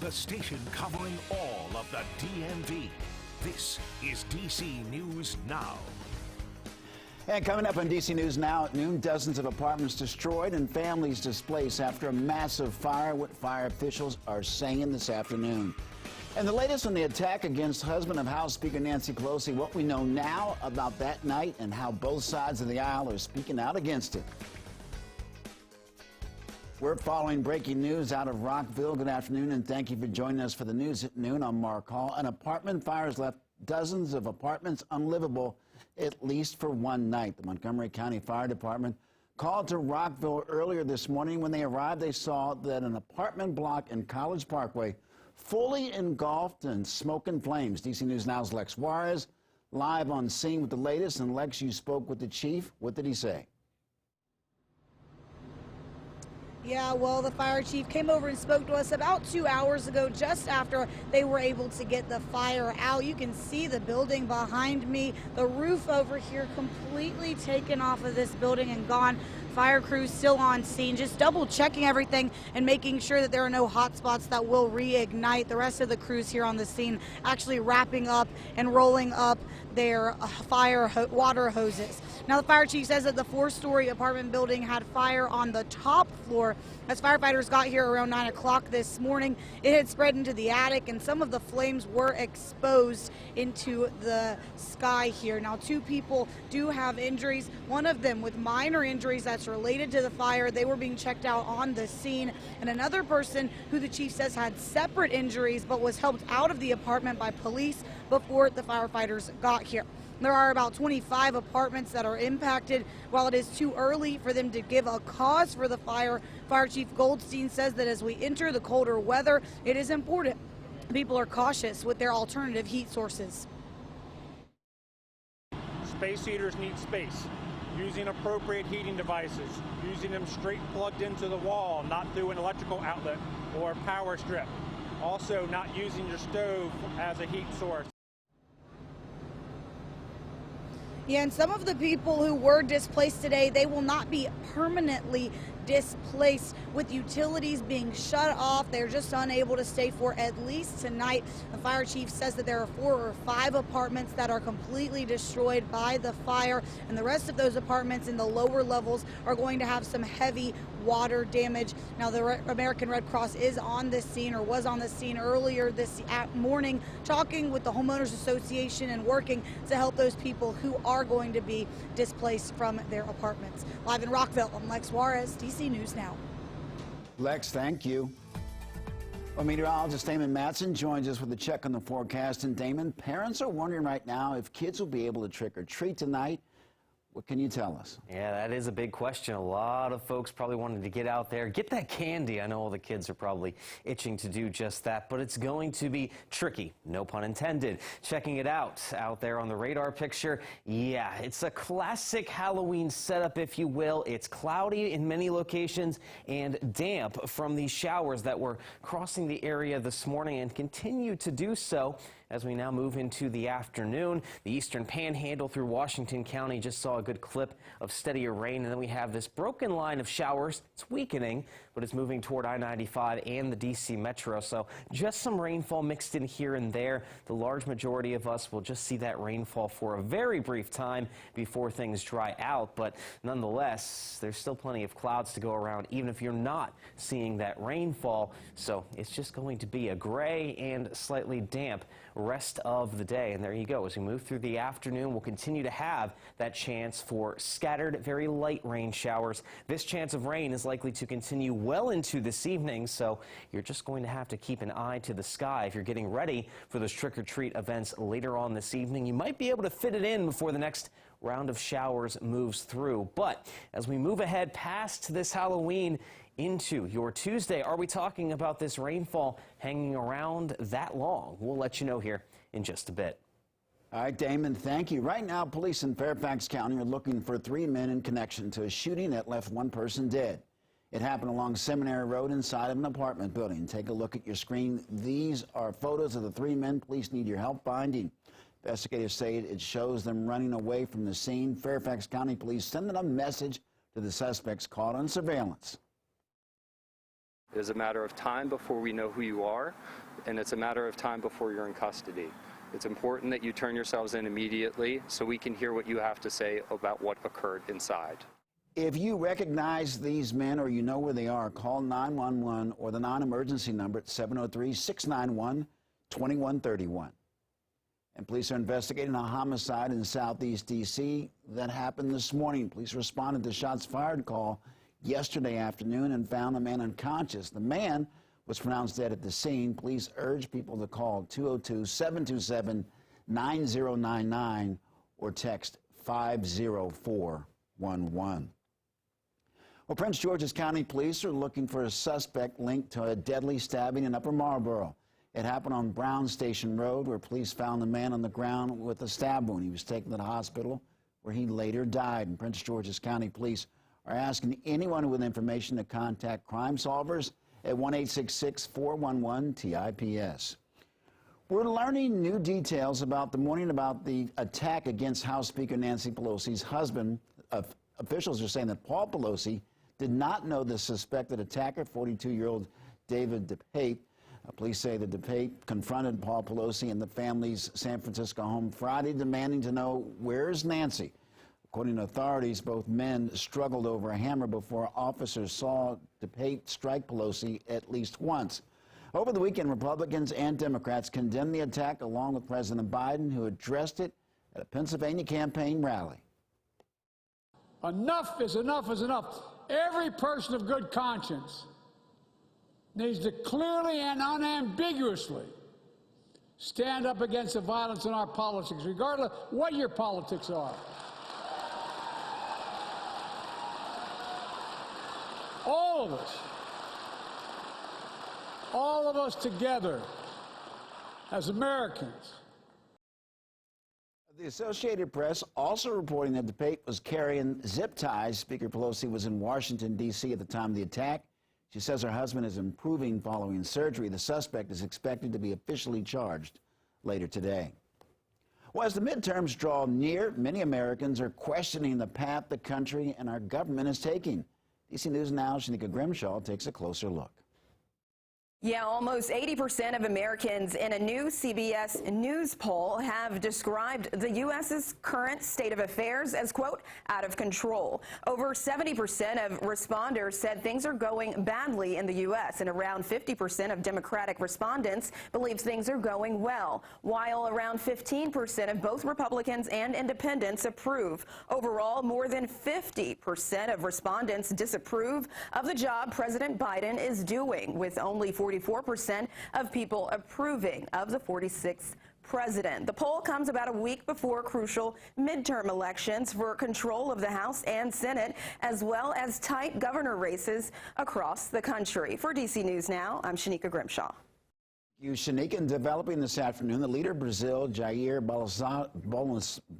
the station covering all of the DMV. This is DC News Now. And coming up on DC News Now at noon, dozens of apartments destroyed and families displaced after a massive fire. What fire officials are saying this afternoon. And the latest on the attack against husband of House Speaker Nancy Pelosi, what we know now about that night and how both sides of the aisle are speaking out against it. We're following breaking news out of Rockville. Good afternoon, and thank you for joining us for the news at noon. I'm Mark Hall. An apartment fire has left dozens of apartments unlivable, at least for one night. The Montgomery County Fire Department called to Rockville earlier this morning. When they arrived, they saw that an apartment block in College Parkway fully engulfed in smoke and flames. DC News Now's Lex Juarez live on scene with the latest. And Lex, you spoke with the chief. What did he say? Yeah, well, the fire chief came over and spoke to us about 2 hours ago, just after they were able to get the fire out. You can see the building behind me, the roof over here completely taken off of this building and gone. Fire crews still on scene, just double checking everything and making sure that there are no hot spots that will reignite. The rest of the crews here on the scene actually wrapping up and rolling up their water hoses. Now, the fire chief says that the 4-story apartment building had fire on the top floor. As firefighters got here around 9 o'clock this morning, it had spread into the attic and some of the flames were exposed into the sky here. Now, 2 people do have injuries, one of them with minor injuries that's related to the fire. They were being checked out on the scene. And another person who the chief says had separate injuries but was helped out of the apartment by police before the firefighters got here. There are about 25 apartments that are impacted. While it is too early for them to give a cause for the fire, Fire Chief Goldstein says that as we enter the colder weather, it is important people are cautious with their alternative heat sources. Space heaters need space. Using appropriate heating devices, using them straight plugged into the wall, not through an electrical outlet or power strip. Also, not using your stove as a heat source. Yeah, and some of the people who were displaced today, they will not be permanently displaced with utilities being shut off. They're just unable to stay for at least tonight. The fire chief says that there are 4 or 5 apartments that are completely destroyed by the fire, and the rest of those apartments in the lower levels are going to have some heavy water damage. Now, the American Red Cross is on this scene, or was on the scene earlier this morning, talking with the Homeowners Association and working to help those people who are going to be displaced from their apartments. Live in Rockville, I'm Lex Juarez, DC News Now. Lex, thank you. Well, meteorologist Damon Matson joins us with a check on the forecast. And Damon, parents are wondering right now if kids will be able to trick or treat tonight. What can you tell us? Yeah, that is a big question. A lot of folks probably wanted to get out there, get that candy. I know all the kids are probably itching to do just that, but it's going to be tricky, no pun intended. Checking it out there on the radar picture. Yeah, it's a classic Halloween setup, if you will. It's cloudy in many locations and damp from these showers that were crossing the area this morning and continue to do so as we now move into the afternoon. The eastern panhandle through Washington County just saw a good clip of steadier rain, and then we have this broken line of showers. It's weakening, but it's moving toward I-95 and the DC Metro, so just some rainfall mixed in here and there. The large majority of us will just see that rainfall for a very brief time before things dry out, but nonetheless, there's still plenty of clouds to go around, even if you're not seeing that rainfall, so it's just going to be a gray and slightly damp rest of the day. And there you go. As we move through the afternoon, we'll continue to have that chance for scattered, very light rain showers. This chance of rain is likely to continue well into this evening, so you're just going to have to keep an eye to the sky if you're getting ready for those trick-or-treat events later on this evening. You might be able to fit it in before the next round of showers moves through. But as we move ahead past this Halloween into your Tuesday, are we talking about this rainfall hanging around that long? We'll let you know here in just a bit. All right, Damon, thank you. Right now, police in Fairfax County are looking for 3 men in connection to a shooting that left 1 person dead. It happened along Seminary Road inside of an apartment building. Take a look at your screen. These are photos of the 3 men police need your help finding. Investigators say it shows them running away from the scene. Fairfax County Police sending a message to the suspects caught on surveillance. It is a matter of time before we know who you are, and it's a matter of time before you're in custody. It's important that you turn yourselves in immediately so we can hear what you have to say about what occurred inside. If you recognize these men or you know where they are, call 911 or the non-emergency number at 703-691-2131. And police are investigating a homicide in Southeast D.C. that happened this morning. Police responded to shots fired call yesterday afternoon and found the man unconscious. The man was pronounced dead at the scene. Police urge people to call 202-727-9099 or text 50411. Well, Prince George's County Police are looking for a suspect linked to a deadly stabbing in Upper Marlboro. It happened on Brown Station Road, where police found the man on the ground with a stab wound. He was taken to the hospital, where he later died. And Prince George's County Police are asking anyone with information to contact Crime Solvers at 1-866-411-TIPS. We're learning new details about the morning about the attack against House Speaker Nancy Pelosi's husband. Officials are saying that Paul Pelosi did not know the suspected attacker, 42-year-old David DePape. Police say that DePape confronted Paul Pelosi in the family's San Francisco home Friday, demanding to know, where's Nancy? According to authorities, both men struggled over a hammer before officers saw DePape strike Pelosi at least once. Over the weekend, Republicans and Democrats condemned the attack along with President Biden, who addressed it at a Pennsylvania campaign rally. Enough is enough is enough. Every person of good conscience needs to clearly and unambiguously stand up against the violence in our politics, regardless of what your politics are. All of us together as Americans. The Associated Press also reporting that DePape was carrying zip ties. Speaker Pelosi was in Washington, D.C. at the time of the attack. She says her husband is improving following surgery. The suspect is expected to be officially charged later today. Well, as the midterms draw near, many Americans are questioning the path the country and our government is taking. DC News Now's Shanika Grimshaw takes a closer look. Yeah, almost 80% of Americans in a new CBS News poll have described the U.S.'s current state of affairs as, quote, out of control. Over 70% of responders said things are going badly in the U.S., and around 50% of Democratic respondents believe things are going well, while around 15% of both Republicans and independents approve. Overall, more than 50% of respondents disapprove of the job President Biden is doing, with only 44% of people approving of the 46th president. The poll comes about a week before crucial midterm elections for control of the House and Senate, as well as tight governor races across the country. For DC News Now, I'm Shanika Grimshaw. You, Shanika, in developing this afternoon, the leader of Brazil, Jair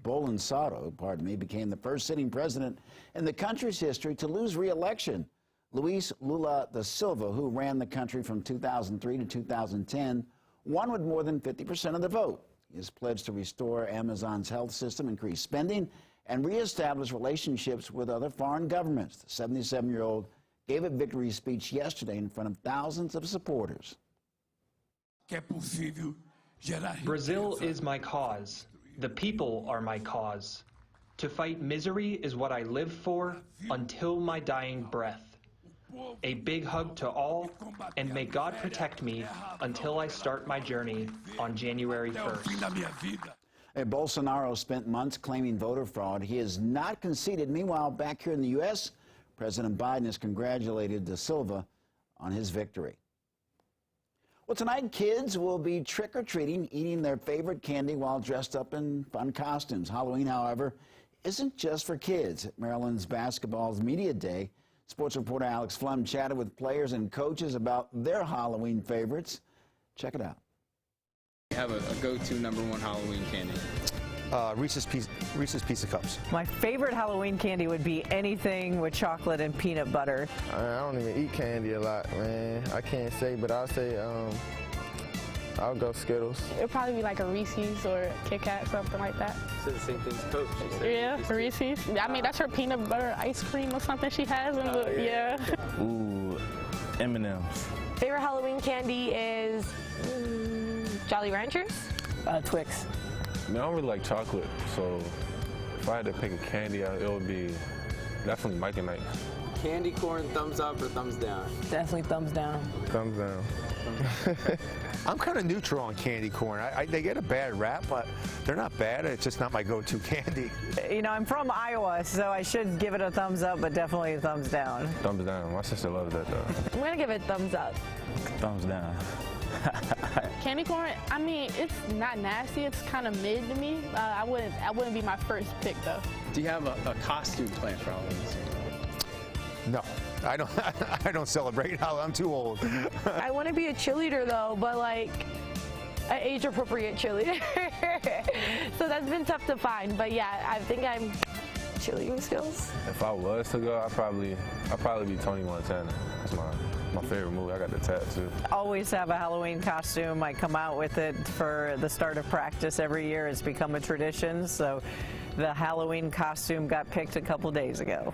Bolsonaro, became the first sitting president in the country's history to lose re-election. Luiz Lula da Silva, who ran the country from 2003 to 2010, won with more than 50% of the vote. He has pledged to restore Amazon's health system, increase spending, and reestablish relationships with other foreign governments. The 77-year-old gave a victory speech yesterday in front of thousands of supporters. Brazil is my cause. The people are my cause. To fight misery is what I live for until my dying breath. A big hug to all, and may God protect me until I start my journey on January 1st. Bolsonaro spent months claiming voter fraud. He has not conceded. Meanwhile, back here in the U.S., President Biden has congratulated Da Silva on his victory. Well, tonight, kids will be trick-or-treating, eating their favorite candy while dressed up in fun costumes. Halloween, however, isn't just for kids. At Maryland's basketball's Media Day, sports reporter Alex Flum chatted with players and coaches about their Halloween favorites. Check it out. I have a go-to #1 Halloween candy. Reese's Pizza Cups. My favorite Halloween candy would be anything with chocolate and peanut butter. I don't even eat candy a lot, man. I can't say, but I'll say I'll go Skittles. It'll probably be like a Reese's or a Kit Kat, something like that. So the same thing as Coach. Yeah, Reese's. I mean, that's her peanut butter ice cream or something she has in the, yeah. Ooh, M&M's. Favorite Halloween candy is Jolly Ranchers. Twix. I don't really like chocolate, so if I had to pick a candy, it would be definitely Mike and Ike. Candy corn, thumbs up or thumbs down? Definitely thumbs down. Thumbs down. I'm kind of neutral on candy corn. They get a bad rap, but they're not bad. It's just not my go-to candy. You know, I'm from Iowa, so I should give it a thumbs up, but definitely a thumbs down. Thumbs down. My sister loves that, though. I'm going to give it thumbs up. Thumbs down. Candy corn, I mean, it's not nasty. It's kind of mid to me. I wouldn't be my first pick, though. Do you have a costume planned for Halloween? No, I don't. I don't celebrate Halloween. I'm too old. I want to be a cheerleader, though, but like an age-appropriate cheerleader. So that's been tough to find. But yeah, I think I'm cheerleading skills. If I was to go, I'd probably be Tony Montana. That's my favorite movie. I got the tattoo. Always have a Halloween costume. I come out with it for the start of practice every year. It's become a tradition. So the Halloween costume got picked a couple days ago.